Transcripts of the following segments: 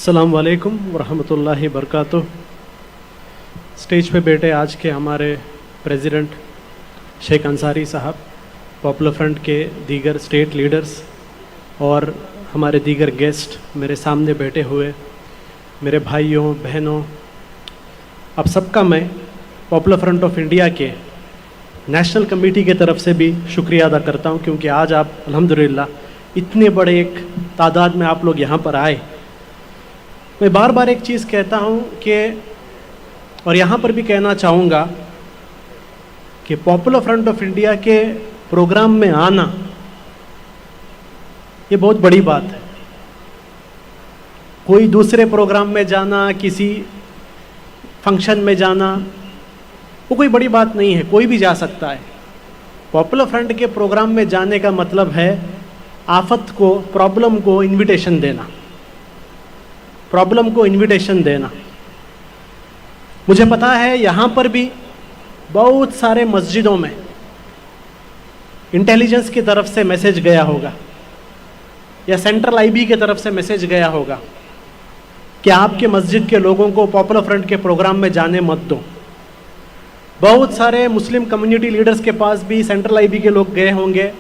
अस्सलाम वालेकुम वरहमतुल्लाहि बरकातुह। स्टेज पे बैठे आज के हमारे प्रेसिडेंट शेख अंसारी साहब, पॉपुलर फ्रंट के दीगर स्टेट लीडर्स और हमारे दीगर गेस्ट, मेरे सामने बैठे हुए मेरे भाइयों बहनों, अब सबका मैं पॉपुलर फ्रंट ऑफ इंडिया के नेशनल कमेटी के तरफ से भी शुक्रिया अदा करता हूं, क्योंकि आज आप अल्हम्दुलिल्लाह इतने बड़े एक तादाद में आप लोग यहाँ पर आए। मैं बार बार एक चीज़ कहता हूँ कि, और यहाँ पर भी कहना चाहूँगा कि पॉपुलर फ्रंट ऑफ इंडिया के प्रोग्राम में आना ये बहुत बड़ी बात है। कोई दूसरे प्रोग्राम में जाना, किसी फंक्शन में जाना, वो कोई बड़ी बात नहीं है, कोई भी जा सकता है। पॉपुलर फ्रंट के प्रोग्राम में जाने का मतलब है आफत को, प्रॉब्लम को इनविटेशन देना, प्रॉब्लम को इनविटेशन देना। मुझे पता है यहाँ पर भी बहुत सारे मस्जिदों में इंटेलिजेंस की तरफ से मैसेज गया होगा या सेंट्रल आईबी की तरफ से मैसेज गया होगा कि आपके मस्जिद के लोगों को पॉपुलर फ्रंट के प्रोग्राम में जाने मत दो। बहुत सारे मुस्लिम कम्युनिटी लीडर्स के पास भी सेंट्रल आईबी के लोग गए होंगे,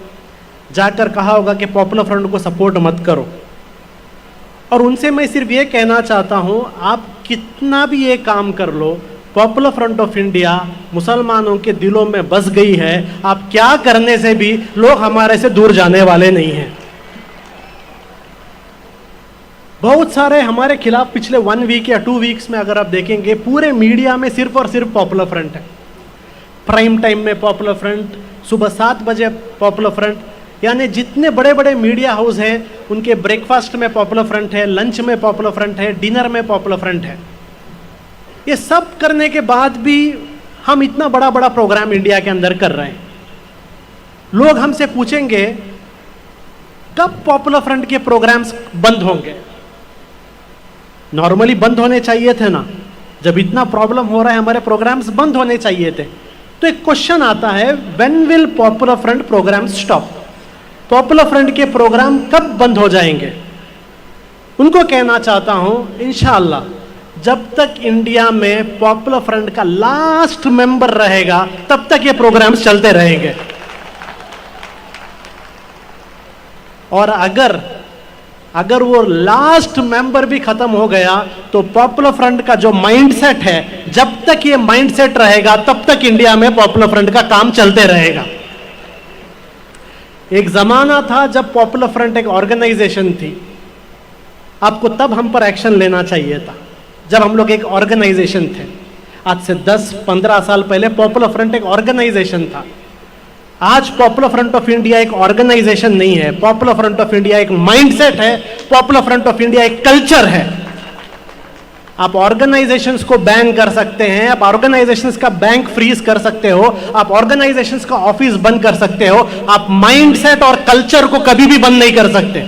जाकर कहा होगा कि पॉपुलर फ्रंट को सपोर्ट मत करो। और उनसे मैं सिर्फ ये कहना चाहता हूँ, आप कितना भी ये काम कर लो, पॉपुलर फ्रंट ऑफ इंडिया मुसलमानों के दिलों में बस गई है। आप क्या करने से भी लोग हमारे से दूर जाने वाले नहीं हैं। बहुत सारे हमारे खिलाफ पिछले 1 वीक या 2 वीक्स में अगर आप देखेंगे, पूरे मीडिया में सिर्फ और सिर्फ पॉपुलर फ्रंट है। प्राइम टाइम में पॉपुलर फ्रंट, सुबह 7 बजे पॉपुलर फ्रंट, यानी जितने बड़े बड़े मीडिया हाउस हैं उनके ब्रेकफास्ट में पॉपुलर फ्रंट है, लंच में पॉपुलर फ्रंट है, डिनर में पॉपुलर फ्रंट है। ये सब करने के बाद भी हम इतना बड़ा बड़ा प्रोग्राम इंडिया के अंदर कर रहे हैं। लोग हमसे पूछेंगे कब पॉपुलर फ्रंट के प्रोग्राम्स बंद होंगे। नॉर्मली बंद होने चाहिए थे ना, जब इतना प्रॉब्लम हो रहा है हमारे प्रोग्राम्स बंद होने चाहिए थे। तो एक क्वेश्चन आता है, when will Popular Front programme stop? Popular Front के प्रोग्राम कब बंद हो जाएंगे? उनको कहना चाहता हूं, इंशाअल्लाह जब तक इंडिया में पॉपुलर फ्रंट का लास्ट मेंबर रहेगा तब तक ये प्रोग्राम्स चलते रहेंगे। और अगर वो लास्ट मेंबर भी खत्म हो गया तो पॉपुलर फ्रंट का जो माइंडसेट है, जब तक ये माइंडसेट रहेगा तब तक इंडिया में पॉपुलर फ्रंट का काम चलते रहेगा। एक जमाना था जब पॉपुलर फ्रंट एक ऑर्गेनाइजेशन थी, आपको तब हम पर एक्शन लेना चाहिए था, जब हम लोग एक ऑर्गेनाइजेशन थे। आज से 10-15 साल पहले पॉपुलर फ्रंट एक ऑर्गेनाइजेशन था। आज पॉपुलर फ्रंट ऑफ इंडिया एक ऑर्गेनाइजेशन नहीं है, पॉपुलर फ्रंट ऑफ इंडिया एक माइंडसेट है, पॉपुलर फ्रंट ऑफ इंडिया एक कल्चर है। आप ऑर्गेनाइजेशंस को बैन कर सकते हैं, आप ऑर्गेनाइजेशंस का बैंक फ्रीज कर सकते हो, आप ऑर्गेनाइजेशंस का ऑफिस बंद कर सकते हो, आप माइंडसेट और कल्चर को कभी भी बंद नहीं कर सकते।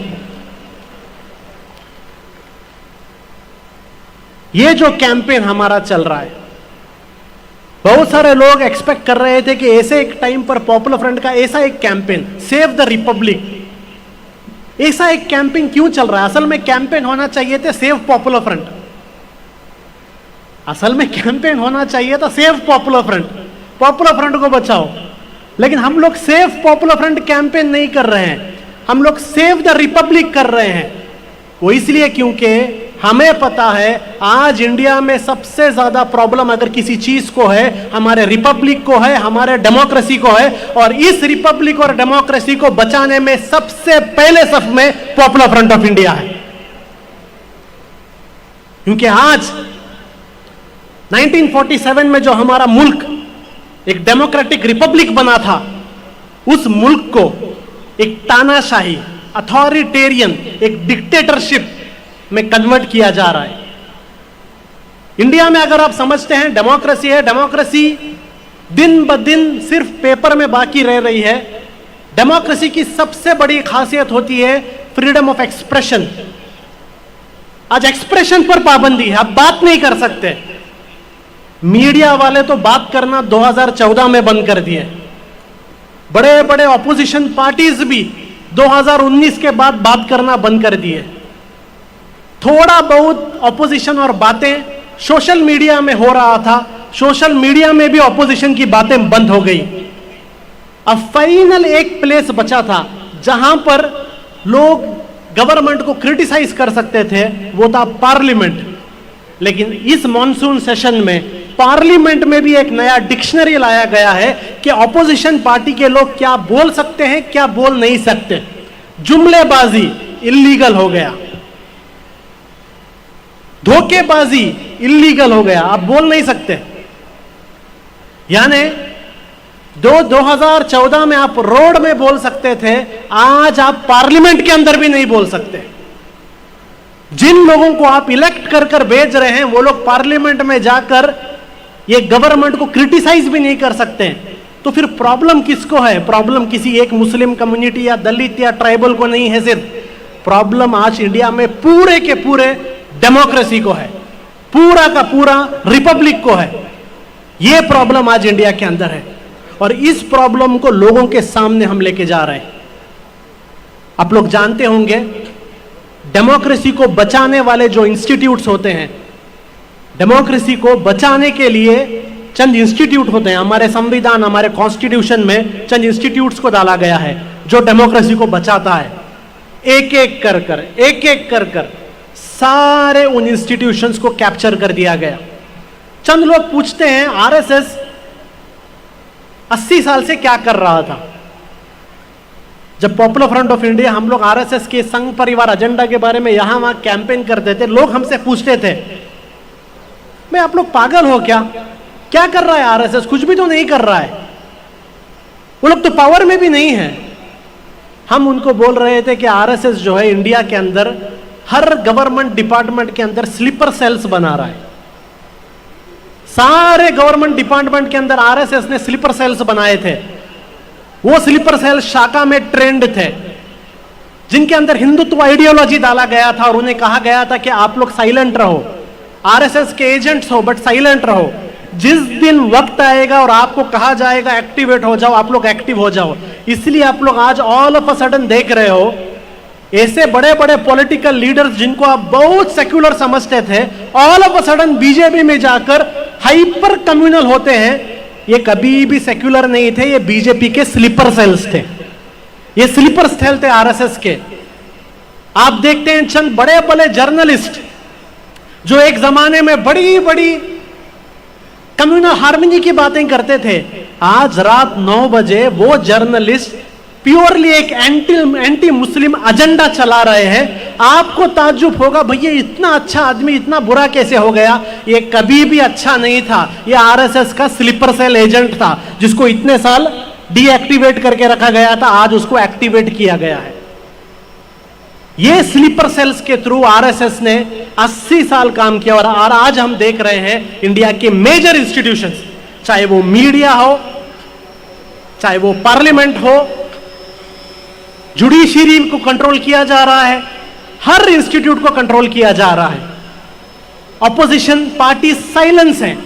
ये जो कैंपेन हमारा चल रहा है, बहुत सारे लोग एक्सपेक्ट कर रहे थे कि ऐसे एक टाइम पर पॉपुलर फ्रंट का ऐसा एक कैंपेन, सेव द रिपब्लिक, ऐसा एक कैंपेन क्यों चल रहा है? असल में कैंपेन होना चाहिए थे सेव पॉपुलर फ्रंट। असल में कैंपेन होना चाहिए था save popular front, popular front को बचाओ। लेकिन हम लोग सेव पॉपुलर फ्रंट कैंपेन नहीं कर रहे हैं, हम लोग सेव द रिपब्लिक कर रहे हैं। वो इसलिए क्योंकि हमें पता है आज इंडिया में सबसे ज्यादा प्रॉब्लम अगर किसी चीज को है, हमारे रिपब्लिक को है, हमारे डेमोक्रेसी को है। और इस रिपब्लिक और डेमोक्रेसी को बचाने में सबसे पहले सफ में पॉपुलर फ्रंट ऑफ इंडिया है। क्योंकि आज 1947 में जो हमारा मुल्क एक डेमोक्रेटिक रिपब्लिक बना था, उस मुल्क को एक तानाशाही, अथॉरिटेरियन, एक डिक्टेटरशिप में कन्वर्ट किया जा रहा है। इंडिया में अगर आप समझते हैं डेमोक्रेसी है, डेमोक्रेसी दिन ब दिन सिर्फ पेपर में बाकी रह रही है। डेमोक्रेसी की सबसे बड़ी खासियत होती है फ्रीडम ऑफ एक्सप्रेशन। आज एक्सप्रेशन पर पाबंदी है, आप बात नहीं कर सकते। मीडिया वाले तो बात करना 2014 में बंद कर दिए। बड़े बड़े ऑपोजिशन पार्टीज भी 2019 के बाद बात करना बंद कर दिए। थोड़ा बहुत ऑपोजिशन और बातें सोशल मीडिया में हो रहा था, सोशल मीडिया में भी ऑपोजिशन की बातें बंद हो गई। अब फाइनल एक प्लेस बचा था जहां पर लोग गवर्नमेंट को क्रिटिसाइज कर सकते थे, वो था पार्लियामेंट। लेकिन इस मॉनसून सेशन में पार्लियामेंट में भी एक नया डिक्शनरी लाया गया है कि ऑपोजिशन पार्टी के लोग क्या बोल सकते हैं, क्या बोल नहीं सकते। जुमलेबाजी इल्लीगल हो गया, धोखेबाजी इल्लीगल हो गया, आप बोल नहीं सकते। यानी 2014 में आप रोड में बोल सकते थे, आज आप पार्लियामेंट के अंदर भी नहीं बोल सकते। जिन लोगों को आप इलेक्ट कर कर भेज रहे हैं वो लोग पार्लियामेंट में जाकर ये गवर्नमेंट को क्रिटिसाइज भी नहीं कर सकते। तो फिर प्रॉब्लम किसको है? प्रॉब्लम किसी एक मुस्लिम कम्युनिटी या दलित या ट्राइबल को नहीं है, सिर्फ प्रॉब्लम आज इंडिया में पूरे के पूरे डेमोक्रेसी को है, पूरा का पूरा रिपब्लिक को है। यह प्रॉब्लम आज इंडिया के अंदर है और इस प्रॉब्लम को लोगों के सामने हम लेके जा रहे हैं। आप लोग जानते होंगे डेमोक्रेसी को बचाने वाले जो इंस्टीट्यूट्स होते हैं, डेमोक्रेसी को बचाने के लिए चंद इंस्टीट्यूट होते हैं। हमारे संविधान, हमारे कॉन्स्टिट्यूशन में चंद इंस्टीट्यूट्स को डाला गया है जो डेमोक्रेसी को बचाता है। एक एक कर कर सारे उन इंस्टीट्यूशंस को कैप्चर कर दिया गया। चंद लोग पूछते हैं आरएसएस 80 साल से क्या कर रहा था? जब पॉपुलर फ्रंट ऑफ इंडिया, हम लोग आरएसएस के संघ परिवार एजेंडा के बारे में यहां वहां कैंपेन करते थे, लोग हमसे पूछते थे, मैं आप लोग पागल हो क्या? क्या कर रहा है आरएसएस? कुछ भी तो नहीं कर रहा है, वो लोग तो पावर में भी नहीं है। हम उनको बोल रहे थे कि आरएसएस जो है इंडिया के अंदर हर गवर्नमेंट डिपार्टमेंट के अंदर स्लीपर सेल्स बना रहा है। सारे गवर्नमेंट डिपार्टमेंट के अंदर आरएसएस ने स्लीपर सेल्स बनाए थे। वो स्लीपर सेल्स शाखा में ट्रेंड थे, जिनके अंदर हिंदुत्व आइडियोलॉजी डाला गया था और उन्हें कहा गया था कि आप लोग साइलेंट रहो, आरएसएस के एजेंट्स हो बट साइलेंट रहो। जिस दिन वक्त आएगा और आपको कहा जाएगा एक्टिवेट हो जाओ, आप लोग एक्टिव हो जाओ। इसलिए आप लोग आज ऑल ऑफ अ सडन देख रहे हो ऐसे बड़े बड़े पॉलिटिकल लीडर्स जिनको आप बहुत सेक्युलर समझते थे, all of a sudden BJP में जाकर हाइपर कम्युनल होते हैं। ये कभी भी सेक्युलर नहीं थे, ये बीजेपी के स्लीपर सेल्स थे, ये स्लीपर सेल थे आरएसएस के। आप देखते हैं चंद बड़े बड़े जर्नलिस्ट जो एक जमाने में बड़ी बड़ी कम्युनल हार्मनी की बातें करते थे, आज रात 9 बजे वो जर्नलिस्ट प्योरली एक एंटी मुस्लिम एजेंडा चला रहे हैं। आपको ताज्जुब होगा, भैया इतना अच्छा आदमी इतना बुरा कैसे हो गया? ये कभी भी अच्छा नहीं था, ये आरएसएस का स्लीपर सेल एजेंट था जिसको इतने साल डीएक्टिवेट करके रखा गया था, आज उसको एक्टिवेट किया गया है। ये स्लीपर सेल्स के थ्रू आरएसएस ने 80 साल काम किया और आज हम देख रहे हैं इंडिया के मेजर इंस्टीट्यूशंस, चाहे वो मीडिया हो, चाहे वो पार्लियामेंट हो, जुडिशरी को कंट्रोल किया जा रहा है, हर इंस्टीट्यूट को कंट्रोल किया जा रहा है। ऑपोजिशन पार्टी साइलेंस है।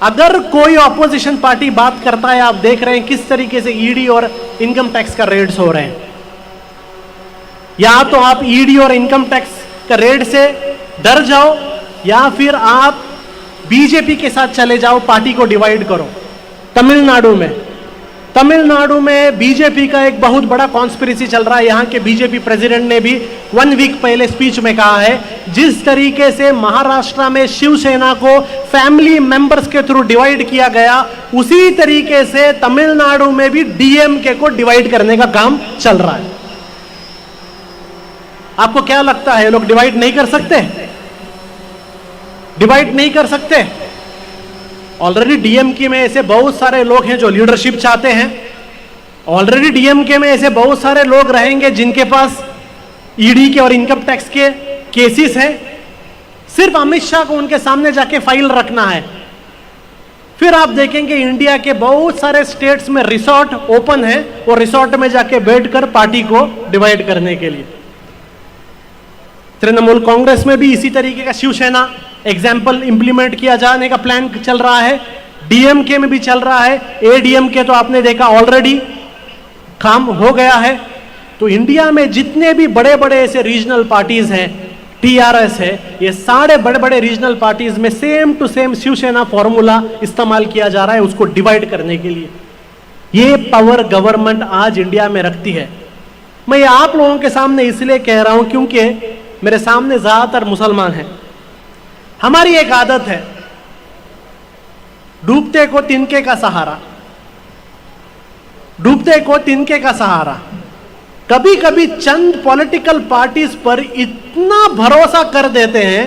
अगर कोई ऑपोजिशन पार्टी बात करता है, आप देख रहे हैं किस तरीके से ईडी और इनकम टैक्स का रेड्स हो रहे हैं। या तो आप ईडी और इनकम टैक्स का रेड से डर जाओ या फिर आप बीजेपी के साथ चले जाओ, पार्टी को डिवाइड करो। तमिलनाडु में बीजेपी का एक बहुत बड़ा कॉन्स्पिरेसी चल रहा है। यहां के बीजेपी प्रेसिडेंट ने भी 1 वीक पहले स्पीच में कहा है, जिस तरीके से महाराष्ट्र में शिवसेना को फैमिली मेंबर्स के थ्रू डिवाइड किया गया, उसी तरीके से तमिलनाडु में भी डीएमके को डिवाइड करने का काम चल रहा है। आपको क्या लगता है, लोग डिवाइड नहीं कर सकते? डिवाइड नहीं कर सकते। ऑलरेडी डीएमके में ऐसे बहुत सारे लोग हैं जो लीडरशिप चाहते हैं। ऑलरेडी डीएमके में ऐसे बहुत सारे लोग रहेंगे जिनके पास ईडी के और इनकम टैक्स के केसेस हैं। सिर्फ अमित शाह को उनके सामने जाके फाइल रखना है। फिर आप देखेंगे इंडिया के बहुत सारे स्टेट्स में रिसोर्ट ओपन है और रिसोर्ट में जाके बैठकर पार्टी को डिवाइड करने के लिए। तृणमूल कांग्रेस में भी इसी तरीके का शिवसेना एग्जाम्पल इंप्लीमेंट किया जाने का प्लान चल रहा है। डीएमके में भी चल रहा है। एडीएमके तो आपने देखा ऑलरेडी काम हो गया है। तो इंडिया में जितने भी बड़े बड़े ऐसे रीजनल पार्टीज हैं, टीआरएस है, ये सारे बड़े बड़े रीजनल पार्टीज में same to same Shiv Sena formula इस्तेमाल किया जा रहा है उसको डिवाइड करने के लिए। ये पावर गवर्नमेंट आज इंडिया में रखती है। मैं ये आप लोगों के सामने इसलिए कह रहा हूं क्योंकि मेरे सामने ज्यादातर मुसलमान हैं। हमारी एक आदत है, डूबते को तिनके का सहारा, डूबते को तिनके का सहारा। कभी कभी चंद पॉलिटिकल पार्टीज पर इतना भरोसा कर देते हैं,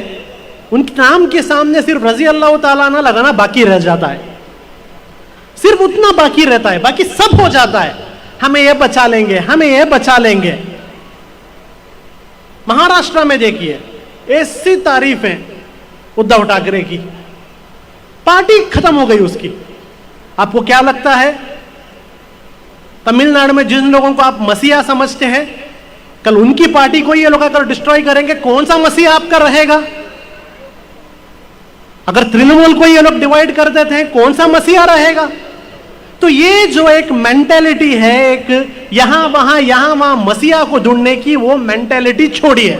उनके नाम के सामने सिर्फ रजी अल्लाह ताला ना लगाना बाकी रह जाता है, सिर्फ उतना बाकी रहता है, बाकी सब हो जाता है। हमें ये बचा लेंगे, हमें ये बचा लेंगे। महाराष्ट्र में देखिए ऐसी तारीफें उद्धव ठाकरे की, पार्टी खत्म हो गई उसकी। आपको क्या लगता है तमिलनाडु में जिन लोगों को आप मसीहा समझते हैं, कल उनकी पार्टी को ये लोग अगर डिस्ट्रॉय करेंगे, कौन सा मसीहा आपका रहेगा? अगर तृणमूल को ये लोग डिवाइड कर देते हैं, कौन सा मसीहा रहेगा? तो ये जो एक मेंटेलिटी है, एक यहां वहां मसीहा को ढूंढने की, वो मेंटेलिटी छोड़िए।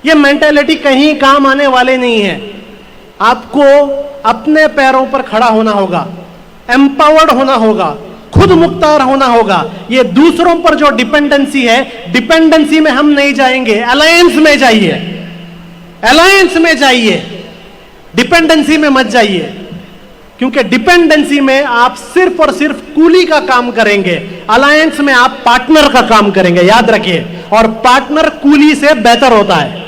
ये मेंटेलिटी कहीं काम आने वाले नहीं है। आपको अपने पैरों पर खड़ा होना होगा, एम्पावर्ड होना होगा, खुद मुख्तार होना होगा। ये दूसरों पर जो डिपेंडेंसी है, डिपेंडेंसी में हम नहीं जाएंगे, अलायंस में जाइए, अलायंस में जाइए, डिपेंडेंसी में मत जाइए। क्योंकि डिपेंडेंसी में आप सिर्फ और सिर्फ कूली का काम करेंगे, अलायंस में आप पार्टनर का काम करेंगे, याद रखिए। और पार्टनर कूली से बेहतर होता है।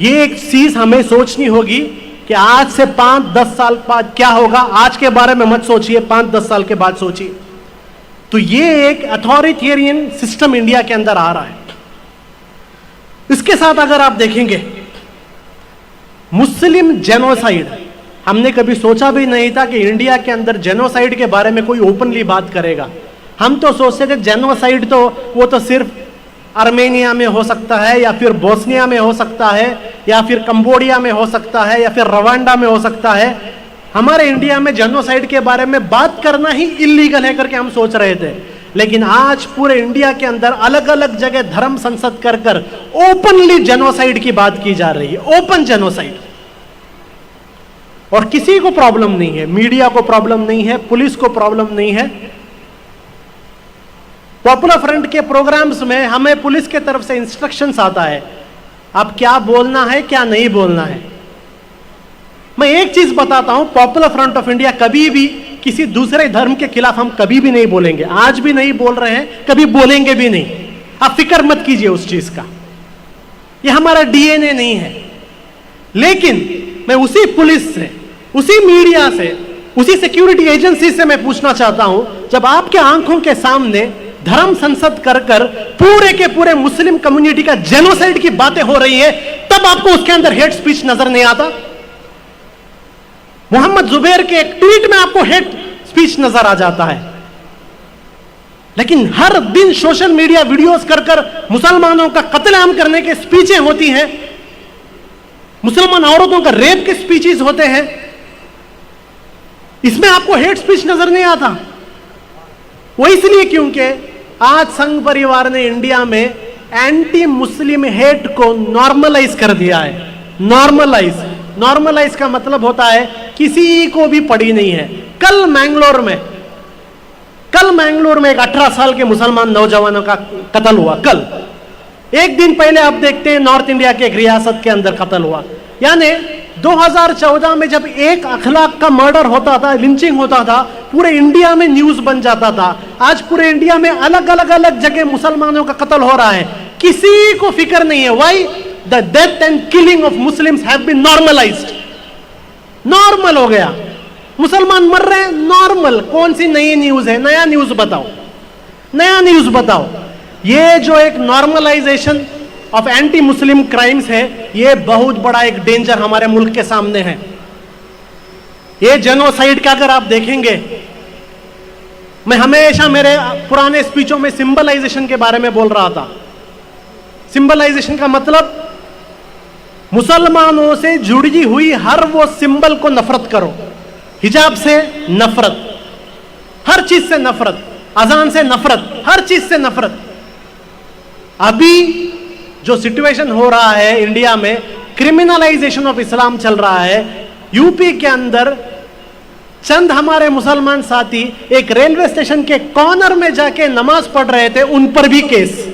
ये एक चीज हमें सोचनी होगी कि आज से 5-10 साल बाद क्या होगा। आज के बारे में मत सोचिए, 5-10 साल के बाद सोचिए। तो ये एक अथॉरिटेरियन सिस्टम इंडिया के अंदर आ रहा है। इसके साथ अगर आप देखेंगे मुस्लिम जेनोसाइड, हमने कभी सोचा भी नहीं था कि इंडिया के अंदर जेनोसाइड के बारे में कोई ओपनली बात करेगा। हम तो सोचते थे जेनोसाइड तो वो तो सिर्फ आर्मेनिया में हो सकता है, या फिर बोस्निया में हो सकता है, या फिर कंबोडिया में हो सकता है, या फिर रवांडा में हो सकता है। हमारे इंडिया में जेनोसाइड के बारे में बात करना ही इलीगल है करके हम सोच रहे थे। लेकिन आज पूरे इंडिया के अंदर अलग अलग जगह धर्म संसद कर कर ओपनली जेनोसाइड की बात की जा रही है, ओपन जेनोसाइड। और किसी को प्रॉब्लम नहीं है, मीडिया को प्रॉब्लम नहीं है, पुलिस को प्रॉब्लम नहीं है। पॉपुलर फ्रंट के प्रोग्राम्स में हमें पुलिस के तरफ से इंस्ट्रक्शंस आता है, आप क्या बोलना है क्या नहीं बोलना है। मैं एक चीज बताता हूं, पॉपुलर फ्रंट ऑफ इंडिया कभी भी किसी दूसरे धर्म के खिलाफ हम कभी भी नहीं बोलेंगे, आज भी नहीं बोल रहे हैं, कभी बोलेंगे भी नहीं। आप फिक्र मत कीजिए उस चीज का, यह हमारा डीएनए नहीं है। लेकिन मैं उसी पुलिस से, उसी मीडिया से, उसी सिक्योरिटी एजेंसी से मैं पूछना चाहता हूं, जब आपके आंखों के सामने धर्म संसद कर कर पूरे के पूरे मुस्लिम कम्युनिटी का जेनोसाइड की बातें हो रही है, तब आपको उसके अंदर हेट स्पीच नजर नहीं आता? मोहम्मद जुबैर के एक ट्वीट में आपको हेट स्पीच नजर आ जाता है। लेकिन हर दिन सोशल मीडिया वीडियोस कर कर मुसलमानों का कत्लेआम करने के स्पीचें होती हैं, मुसलमान औरतों का रेप के स्पीचेस होते हैं, इसमें आपको हेट स्पीच नजर नहीं आता। वो इसलिए क्योंकि आज संघ परिवार ने इंडिया में एंटी मुस्लिम हेट को नॉर्मलाइज कर दिया है। नॉर्मलाइज का मतलब होता है किसी को भी पड़ी नहीं है। कल मैंगलोर में एक 18 साल के मुसलमान नौजवानों का कत्ल हुआ। कल एक दिन पहले आप देखते हैं नॉर्थ इंडिया के एक रियासत के अंदर कत्ल हुआ। यानी 2014 में जब एक अखलाक का मर्डर होता था, लिंचिंग होता था, पूरे इंडिया में न्यूज बन जाता था। आज पूरे इंडिया में अलग अलग जगह मुसलमानों का कत्ल हो रहा है, किसी को फिक्र नहीं है। Why? The death and killing of Muslims have been normalised. Normal हो गया, मुसलमान मर रहे हैं, नॉर्मल। कौन सी नई न्यूज है? नया न्यूज बताओ, नया न्यूज बताओ। ये जो एक normalisation of anti Muslim crimes है, ये बहुत बड़ा एक डेंजर हमारे मुल्क के सामने है। ये जेनोसाइड का अगर आप देखेंगे, मैं हमेशा मेरे पुराने स्पीचों में सिंबलाइजेशन के बारे में बोल रहा था। सिंबलाइजेशन का मतलब मुसलमानों से जुड़ी हुई हर वो सिंबल को नफरत करो। हिजाब से नफरत, हर चीज से नफरत, अजान से नफरत, हर चीज से नफरत। अभी जो सिचुएशन हो रहा है इंडिया में, क्रिमिनलाइजेशन ऑफ इस्लाम चल रहा है। यूपी के अंदर चंद हमारे मुसलमान साथी एक रेलवे स्टेशन के कॉर्नर में जाके नमाज पढ़ रहे थे, उन पर भी केस।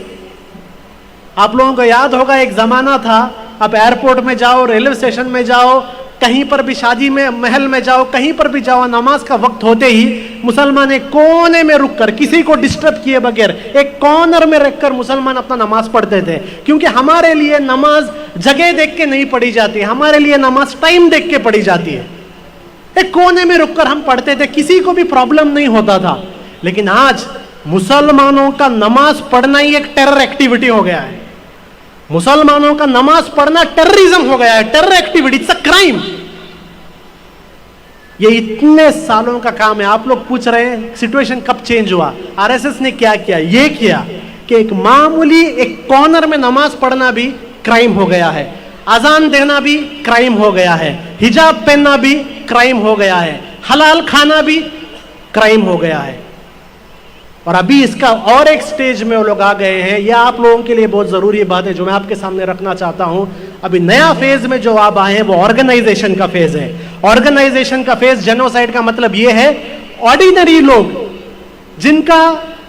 आप लोगों को याद होगा एक जमाना था, आप एयरपोर्ट में जाओ, रेलवे स्टेशन में जाओ, कहीं पर भी शादी में महल में जाओ, कहीं पर भी जाओ, नमाज का वक्त होते ही मुसलमान एक कोने में रुककर किसी को डिस्टर्ब किए बगैर एक कॉर्नर में रखकर मुसलमान अपना नमाज पढ़ते थे। क्योंकि हमारे लिए नमाज जगह देख के नहीं पढ़ी जाती, हमारे लिए नमाज टाइम देख के पढ़ी जाती है। एक कोने में रुककर हम पढ़ते थे, किसी को भी प्रॉब्लम नहीं होता था। लेकिन आज मुसलमानों का नमाज पढ़ना ही एक टेरर एक्टिविटी हो गया है। मुसलमानों का नमाज पढ़ना टेररिज्म हो गया है, terror activity, it's a crime. ये इतने सालों का काम है। आप लोग पूछ रहे हैं सिचुएशन कब चेंज हुआ? आरएसएस ने क्या किया? ये किया कि एक मामूली एक कॉर्नर में नमाज पढ़ना भी क्राइम हो गया है, अजान देना भी क्राइम हो गया है, हिजाब पहनना भी क्राइम हो गया है, हलाल खाना भी क्राइम हो गया है। और अभी इसका और एक स्टेज में वो लोग आ गए हैं। यह आप लोगों के लिए बहुत जरूरी बात है जो मैं आपके सामने रखना चाहता हूं। अभी नया फेज में जो आप आए हैं वो ऑर्गेनाइजेशन का फेज है। ऑर्गेनाइजेशन का फेज, जेनोसाइड का मतलब यह है ऑर्डिनरी लोग जिनका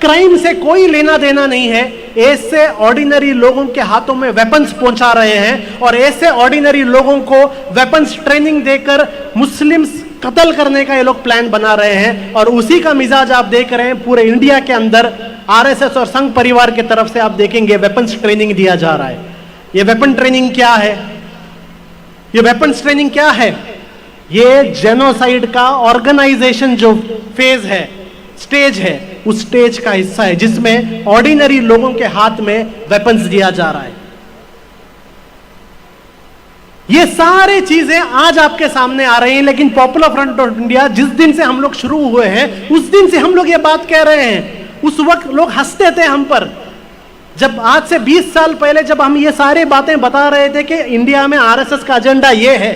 क्राइम से कोई लेना देना नहीं है, ऐसे ऑर्डिनरी लोगों के हाथों में वेपन्स पहुंचा रहे हैं और ऐसे ऑर्डिनरी लोगों को वेपन्स ट्रेनिंग देकर मुस्लिम्स कत्ल करने का ये लोग प्लान बना रहे हैं। और उसी का मिजाज आप देख रहे हैं पूरे इंडिया के अंदर। आरएसएस और संघ परिवार की तरफ से आप देखेंगे वेपन्स ट्रेनिंग दिया जा रहा है। ये वेपन ट्रेनिंग क्या है? ये वेपन्स ट्रेनिंग क्या है? ये जेनोसाइड का ऑर्गेनाइजेशन जो फेज है, स्टेज है, उस स्टेज का हिस्सा है जिसमें ऑर्डिनरी लोगों के हाथ में वेपन्स दिया जा रहा है। ये सारी चीजें आज आपके सामने आ रही हैं। लेकिन पॉपुलर फ्रंट ऑफ इंडिया जिस दिन से हम लोग शुरू हुए हैं उस दिन से हम लोग ये बात कह रहे हैं। उस वक्त लोग हंसते थे हम पर, जब आज से 20 साल पहले जब हम ये सारी बातें बता रहे थे कि इंडिया में आरएसएस का एजेंडा ये है,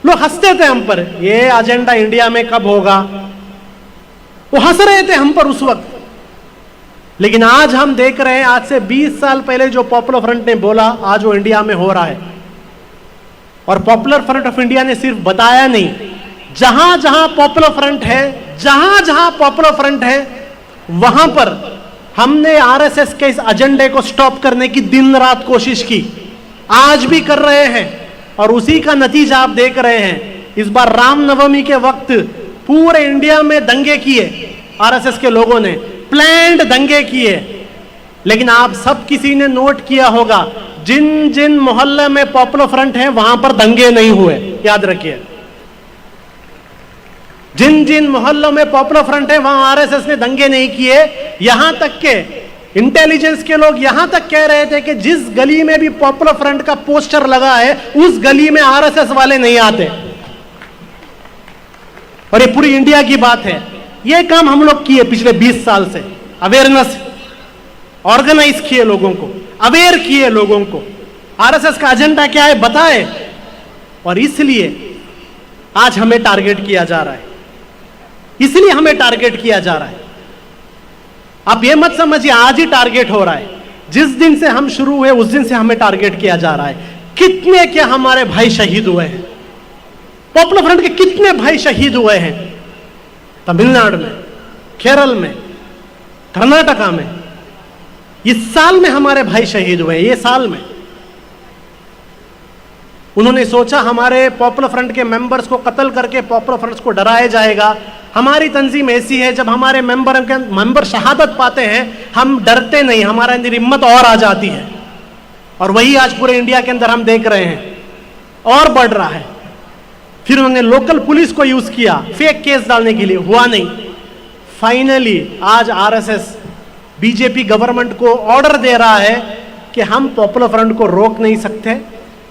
लोग हंसते थे हम पर, ये एजेंडा इंडिया में कब होगा, वो हंस रहे थे हम पर उस वक्त। लेकिन आज हम देख रहे हैं आज से 20 साल पहले जो पॉपुलर फ्रंट ने बोला आज वो इंडिया में हो रहा है। और पॉपुलर फ्रंट ऑफ इंडिया ने सिर्फ बताया नहीं, जहां जहां पॉपुलर फ्रंट है, जहां जहां पॉपुलर फ्रंट है वहां पर हमने आरएसएस के इस एजेंडे को स्टॉप करने की दिन रात कोशिश की, आज भी कर रहे हैं। और उसी का नतीजा आप देख रहे हैं। इस बार रामनवमी के वक्त पूरे इंडिया में दंगे किए आरएसएस के लोगों ने, प्लान्ड दंगे किए। लेकिन आप सब किसी ने नोट किया होगा जिन जिन मोहल्ले में पॉपुलर फ्रंट है वहां पर दंगे नहीं हुए, याद रखिए। जिन जिन मोहल्लों में पॉपुलर फ्रंट है वहां आरएसएस ने दंगे नहीं किए। यहां तक के इंटेलिजेंस के लोग यहां तक कह रहे थे कि जिस गली में भी पॉपुलर फ्रंट का पोस्टर लगा है उस गली में आरएसएस वाले नहीं आते। और ये पूरी इंडिया की बात है। ये काम हम लोग किए पिछले 20 साल से, अवेयरनेस ऑर्गेनाइज किए, लोगों को अवेयर किए, लोगों को आरएसएस का एजेंडा क्या है बताए। और इसलिए आज हमें टारगेट किया जा रहा है, इसलिए हमें टारगेट किया जा रहा है। आप ये मत समझिए आज ही टारगेट हो रहा है, जिस दिन से हम शुरू हुए उस दिन से हमें टारगेट किया जा रहा है। कितने क्या हमारे भाई शहीद हुए हैं, पॉपुलर फ्रंट के कितने भाई शहीद हुए हैं तमिलनाडु में, केरल में, कर्नाटका में। इस साल में हमारे भाई शहीद हुए, ये साल में। उन्होंने सोचा हमारे पॉपुलर फ्रंट के मेंबर्स को कत्ल करके पॉपुलर फ्रंट को डराया जाएगा। हमारी तंजीम ऐसी है जब हमारे मेंबर शहादत पाते हैं हम डरते नहीं, हमारे अंदर हिम्मत और आ जाती है। और वही आज पूरे इंडिया के अंदर हम देख रहे हैं और बढ़ रहा है। फिर उन्होंने लोकल पुलिस को यूज किया फेक केस डालने के लिए, हुआ नहीं। फाइनली आज आरएसएस बीजेपी गवर्नमेंट को ऑर्डर दे रहा है कि हम पॉपुलर फ्रंट को रोक नहीं सकते।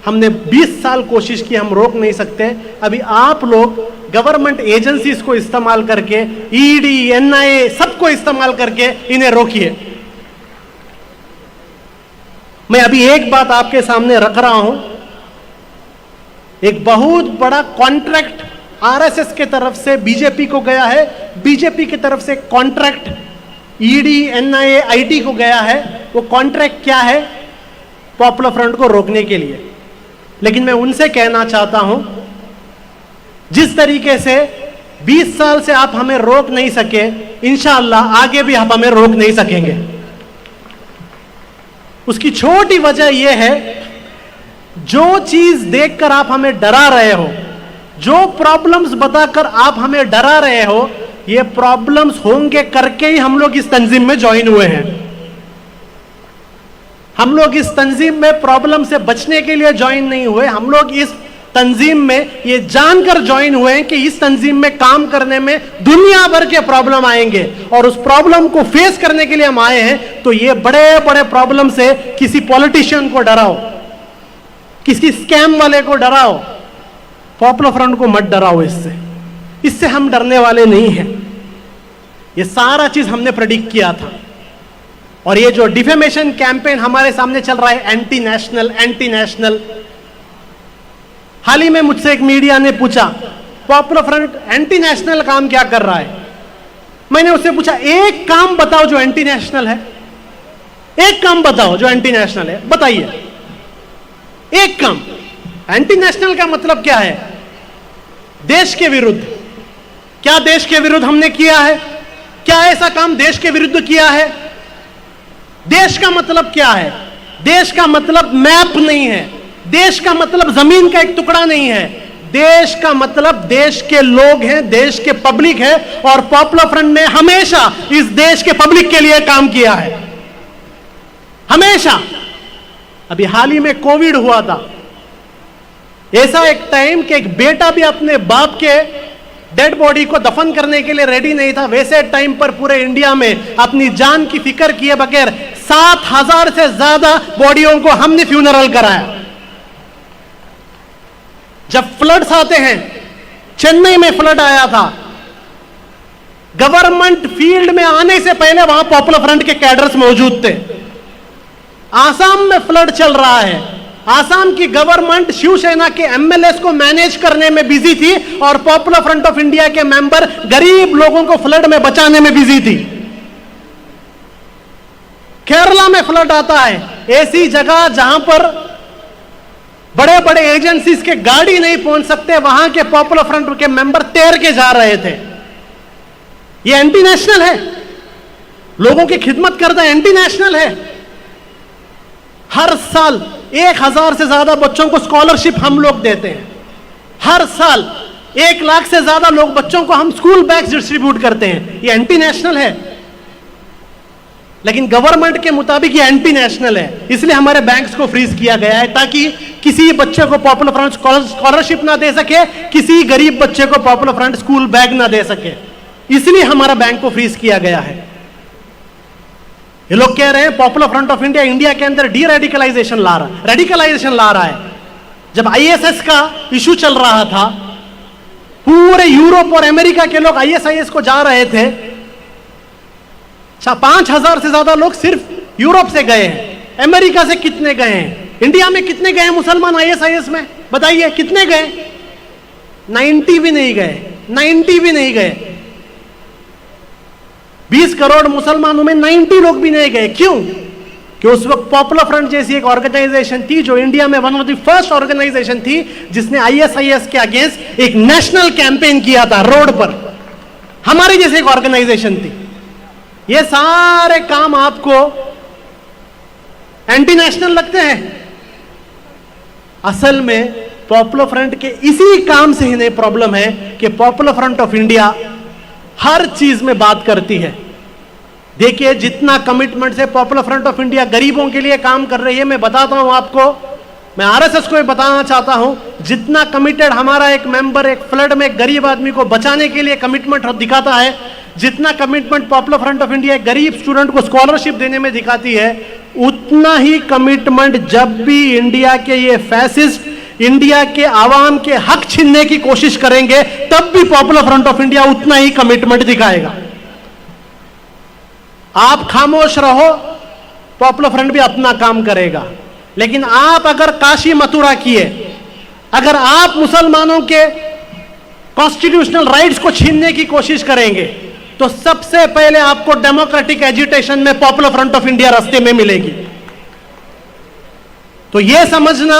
हमने 20 साल कोशिश की, हम रोक नहीं सकते। अभी आप लोग गवर्नमेंट एजेंसीज को इस्तेमाल करके, ईडी, एनआईए सबको इस्तेमाल करके इन्हें रोकिए। मैं अभी एक बात आपके सामने रख रहा हूं, एक बहुत बड़ा कॉन्ट्रैक्ट आरएसएस के तरफ से बीजेपी को गया है, बीजेपी की तरफ से कॉन्ट्रैक्ट ईडी, एनआईए, आईटी को गया है। वो कॉन्ट्रैक्ट क्या है? पॉपुलर फ्रंट को रोकने के लिए। लेकिन मैं उनसे कहना चाहता हूं, जिस तरीके से 20 साल से आप हमें रोक नहीं सके, इंशाअल्लाह आगे भी आप हमें रोक नहीं सकेंगे। उसकी छोटी वजह यह है, जो चीज देखकर आप हमें डरा रहे हो, जो प्रॉब्लम्स बताकर आप हमें डरा रहे हो, ये प्रॉब्लम्स होंगे करके ही हम लोग इस तंजीम में ज्वाइन हुए हैं। हम लोग इस तंजीम में प्रॉब्लम से बचने के लिए ज्वाइन नहीं हुए, हम लोग इस तंजीम में ये जानकर ज्वाइन हुए हैं कि इस तंजीम में काम करने में दुनिया भर के प्रॉब्लम आएंगे और उस प्रॉब्लम को फेस करने के लिए हम आए हैं। तो ये बड़े बड़े प्रॉब्लम से किसी पॉलिटिशियन को डराओ, किसी स्कैम वाले को डराओ, पॉपुलर फ्रंट को मत डराओ। इससे हम डरने वाले नहीं हैं। ये सारा चीज हमने प्रेडिक्ट किया था। और ये जो डिफेमेशन कैंपेन हमारे सामने चल रहा है, एंटी नेशनल, हाल ही में मुझसे एक मीडिया ने पूछा, पॉपुलर फ्रंट एंटी नेशनल काम क्या कर रहा है? मैंने उससे पूछा, एक काम बताओ जो एंटी नेशनल है, एक काम बताओ जो एंटी नेशनल है, बताइए एक काम। एंटी नेशनल का मतलब क्या है? देश के विरुद्ध। क्या देश के विरुद्ध हमने किया है? क्या ऐसा काम देश के विरुद्ध किया है? देश का मतलब क्या है? देश का मतलब मैप नहीं है, देश का मतलब जमीन का एक टुकड़ा नहीं है, देश का मतलब देश के लोग हैं, देश के पब्लिक है। और पॉपुलर फ्रंट ने हमेशा इस देश के पब्लिक के लिए काम किया है, हमेशा। अभी हाल ही में कोविड हुआ था, ऐसा एक टाइम कि एक बेटा भी अपने बाप के डेड बॉडी को दफन करने के लिए रेडी नहीं था, वैसे टाइम पर पूरे इंडिया में अपनी जान की फिक्र किए बगैर 7,000 से ज्यादा बॉडियों को हमने फ्यूनरल कराया। जब फ्लड्स आते हैं, चेन्नई में फ्लड आया था, गवर्नमेंट फील्ड में आने से पहले वहां पॉपुलर फ्रंट के कैडर्स मौजूद थे। आसाम में फ्लड चल रहा है, आसाम की गवर्नमेंट शिवसेना के एमएलएस को मैनेज करने में बिजी थी और पॉपुलर फ्रंट ऑफ इंडिया के मेंबर गरीब लोगों को फ्लड में बचाने में बिजी थी। केरला में फ्लड आता है, ऐसी जगह जहां पर बड़े बड़े एजेंसीज के गाड़ी नहीं पहुंच सकते, वहां के पॉपुलर फ्रंट के मेंबर तैर के जा रहे थे। यह एंटी नेशनल है, लोगों की खिदमत करना एंटी नेशनल है। हर साल 1,000 से ज्यादा बच्चों को स्कॉलरशिप हम लोग देते हैं, हर साल 1 लाख से ज्यादा लोग बच्चों को हम स्कूल बैग्स डिस्ट्रीब्यूट करते हैं। ये एंटी नेशनल है, लेकिन गवर्नमेंट के मुताबिक ये एंटी नेशनल है। इसलिए हमारे बैंक्स को फ्रीज किया गया है ताकि किसी बच्चे को पॉपुलर फ्रंट स्कॉलरशिप ना दे सके, किसी गरीब बच्चे को पॉपुलर फ्रंट स्कूल बैग ना दे सके, इसलिए हमारा बैंक को फ्रीज किया गया है। ये लोग कह रहे हैं popular front of India India के अंदर डी रेडिकलाइजेशन ला रहा है, रेडिकलाइजेशन ला रहा है। जब आईएसएस का इशू चल रहा था, पूरे यूरोप और अमेरिका के लोग आईएसआईएस को जा रहे थे। 5,000 से ज्यादा लोग सिर्फ यूरोप से गए हैं। अमेरिका से कितने गए हैं? इंडिया में कितने गए हैं मुसलमान आईएसआईएस में? बताइए कितने गए? 90 भी नहीं गए, 90 भी नहीं गए। 20 करोड़ मुसलमानों में 90 लोग भी नहीं गए। क्यों? कि उस वक्त पॉपुलर फ्रंट जैसी एक ऑर्गेनाइजेशन थी जो इंडिया में one of the first organisation थी जिसने आईएसआईएस के अगेंस्ट एक नेशनल कैंपेन किया था रोड पर। हमारी जैसी एक ऑर्गेनाइजेशन थी। ये सारे काम आपको एंटी नेशनल लगते हैं, असल में पॉपुलर फ्रंट के इसी काम से ही नहीं प्रॉब्लम है कि पॉपुलर फ्रंट ऑफ इंडिया हर चीज में बात करती है। देखिए जितना कमिटमेंट से पॉपुलर फ्रंट ऑफ इंडिया गरीबों के लिए काम कर रही है, मैं बताता हूं आपको, मैं आरएसएस को भी बताना चाहता हूं, जितना कमिटेड हमारा एक मेंबर एक फ्लड में गरीब आदमी को बचाने के लिए कमिटमेंट दिखाता है, जितना commitment popular front of India एक गरीब स्टूडेंट को स्कॉलरशिप देने में दिखाती है, उतना ही कमिटमेंट जब भी इंडिया के ये फैसिस्ट इंडिया के आवाम के हक छीनने की कोशिश करेंगे, तब भी पॉपुलर फ्रंट ऑफ इंडिया उतना ही कमिटमेंट दिखाएगा। आप खामोश रहो, पॉपुलर फ्रंट भी अपना काम करेगा। लेकिन आप अगर काशी मथुरा किए, अगर आप मुसलमानों के कॉन्स्टिट्यूशनल राइट्स को छीनने की कोशिश करेंगे, तो सबसे पहले आपको डेमोक्रेटिक एजिटेशन में पॉपुलर फ्रंट ऑफ इंडिया रास्ते में मिलेगी। तो ये समझना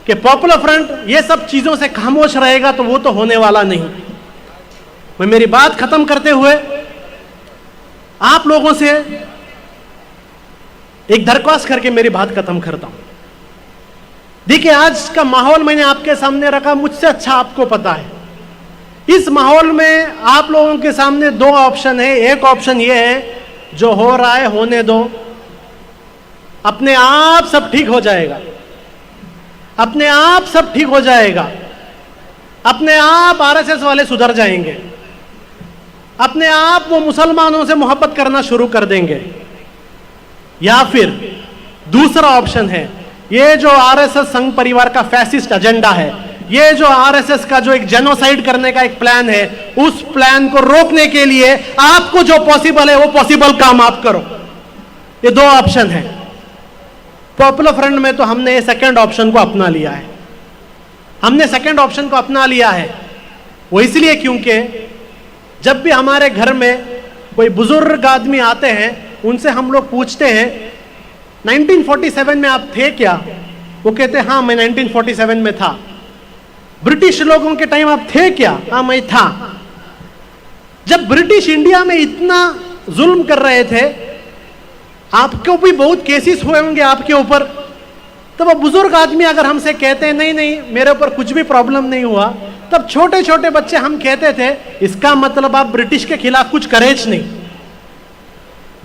कि पॉपुलर फ्रंट ये सब चीजों से खामोश रहेगा तो वो तो होने वाला नहीं। मैं मेरी बात खत्म करते हुए आप लोगों से एक दरख्वास्त करके मेरी बात खत्म करता हूं। देखिए, आज का माहौल मैंने आपके सामने रखा, मुझसे अच्छा आपको पता है। इस माहौल में आप लोगों के सामने दो ऑप्शन है। एक ऑप्शन ये है, जो हो रहा है होने दो, अपने आप सब ठीक हो जाएगा, अपने आप सब ठीक हो जाएगा, अपने आप आरएसएस वाले सुधर जाएंगे, अपने आप वो मुसलमानों से मोहब्बत करना शुरू कर देंगे। या फिर दूसरा ऑप्शन है, ये जो आरएसएस संघ परिवार का फैसिस्ट एजेंडा है, ये जो आरएसएस का जो एक जेनोसाइड करने का एक प्लान है, उस प्लान को रोकने के लिए आपको जो पॉसिबल है वो पॉसिबल काम आप करो। ये दो ऑप्शन है। पॉपुलर फ्रंट में तो हमने ये सेकंड ऑप्शन को अपना लिया है। हमने सेकंड ऑप्शन को अपना लिया है वो इसलिए क्योंकि जब भी हमारे घर में कोई बुजुर्ग आदमी आते हैं, उनसे हम लोग पूछते हैं 1947 में आप थे क्या? वो कहते हैं हाँ मैं 1947 में था। ब्रिटिश लोगों के टाइम आप थे क्या? हाँ मैं था। जब ब्रिटिश इंडिया में इतना जुल्म कर रहे थे, आपको भी बहुत केसेस हुए होंगे आपके ऊपर, तो वो बुजुर्ग आदमी अगर हमसे कहते हैं नहीं नहीं मेरे ऊपर कुछ भी प्रॉब्लम नहीं हुआ, तब छोटे छोटे बच्चे हम कहते थे इसका मतलब आप ब्रिटिश के खिलाफ कुछ करेज नहीं।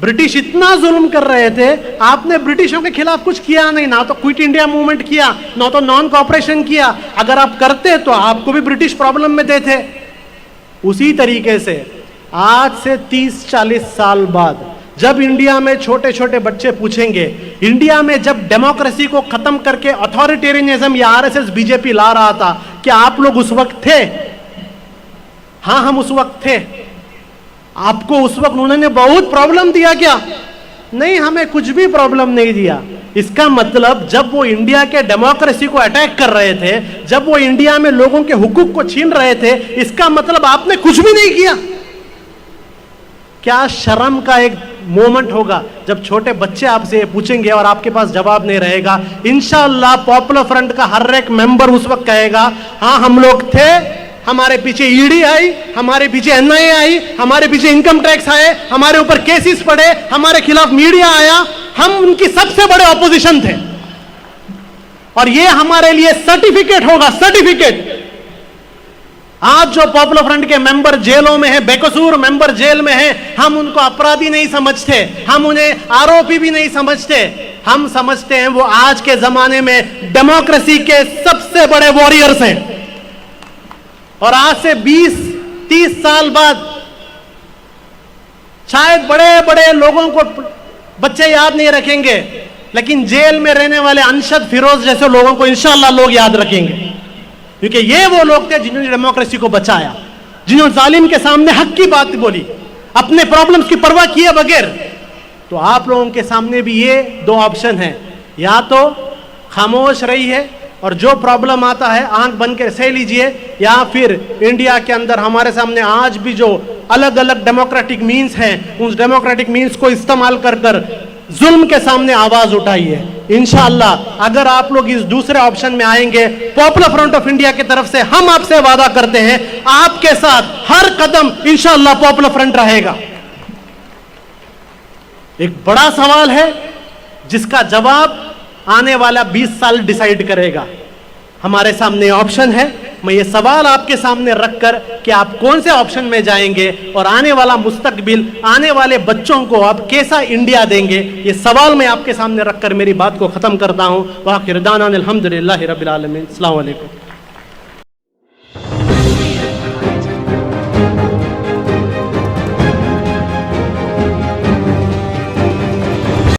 ब्रिटिश इतना जुल्म कर रहे थे, आपने ब्रिटिशों के खिलाफ कुछ किया नहीं, ना तो क्विट इंडिया मूवमेंट किया, ना तो नॉन कॉपरेशन किया। अगर आप करते तो आपको भी ब्रिटिश प्रॉब्लम में देते। उसी तरीके से आज से 30-40 साल बाद जब इंडिया में छोटे छोटे बच्चे पूछेंगे, इंडिया में जब डेमोक्रेसी को खत्म करके अथॉरिटेरियनिज्म या आरएसएस बीजेपी ला रहा था, क्या आप लोग उस वक्त थे? हाँ हम उस वक्त थे। आपको उस वक्त उन्होंने बहुत प्रॉब्लम दिया क्या? नहीं, हमें कुछ भी प्रॉब्लम नहीं दिया। इसका मतलब जब वो इंडिया के डेमोक्रेसी को अटैक कर रहे थे, जब वो इंडिया में लोगों के हुकूक को छीन रहे थे, इसका मतलब आपने कुछ भी नहीं किया। क्या शर्म का एक मोमेंट होगा जब छोटे बच्चे आपसे पूछेंगे और आपके पास जवाब नहीं रहेगा। इंशाअल्लाह पॉपुलर फ्रंट का हर एक मेंबर उस वक्त कहेगा हाँ हम लोग थे, हमारे पीछे ईडी आई, हमारे पीछे एनआईए आई, हमारे पीछे इनकम टैक्स आए, हमारे ऊपर केसेस पड़े, हमारे खिलाफ मीडिया आया, हम उनकी सबसे बड़े ऑपोजिशन थे। और ये हमारे लिए सर्टिफिकेट होगा, सर्टिफिकेट। आज जो पॉपुलर फ्रंट के मेंबर जेलों में है, बेकसूर मेंबर जेल में है, हम उनको अपराधी नहीं समझते, हम उन्हें आरोपी भी नहीं समझते। हम समझते हैं वो आज के जमाने में डेमोक्रेसी के सबसे बड़े वॉरियर्स हैं। और आज से 20-30 साल बाद शायद बड़े बड़े लोगों को बच्चे याद नहीं रखेंगे, लेकिन जेल में रहने वाले अनशद फिरोज जैसे लोगों को इंशाअल्लाह लोग याद रखेंगे, क्योंकि ये वो लोग थे जिन्होंने डेमोक्रेसी को बचाया, जिन्होंने जालिम के सामने हक की बात बोली, अपने प्रॉब्लम्स की परवाह किए बगैर। तो आप लोगों के सामने भी ये दो ऑप्शन है, या तो खामोश रहिए और जो प्रॉब्लम आता है आंख बंद कर सह लीजिए, या फिर इंडिया के अंदर हमारे सामने आज भी जो अलग अलग डेमोक्रेटिक मीन्स हैं, उस डेमोक्रेटिक मीन्स को इस्तेमाल कर कर जुल्म के सामने आवाज उठाइए। इंशाअल्लाह अगर आप लोग इस दूसरे ऑप्शन में आएंगे, पॉपुलर फ्रंट ऑफ इंडिया की तरफ से हम आपसे वादा करते हैं आपके साथ हर कदम इंशाअल्लाह पॉपुलर फ्रंट रहेगा। एक बड़ा सवाल है जिसका जवाब आने वाला 20 साल डिसाइड करेगा। हमारे सामने ऑप्शन है, मैं ये सवाल आपके सामने रखकर कि आप कौन से ऑप्शन में जाएंगे और आने वाला मुस्तकबिल, आने वाले बच्चों को आप कैसा इंडिया देंगे, ये सवाल मैं आपके सामने रखकर मेरी बात को खत्म करता हूं। वाखिर दाना अल्हम्दुलिल्लाहि रब्बिल आलमीन। अस्सलामु अलैकुम।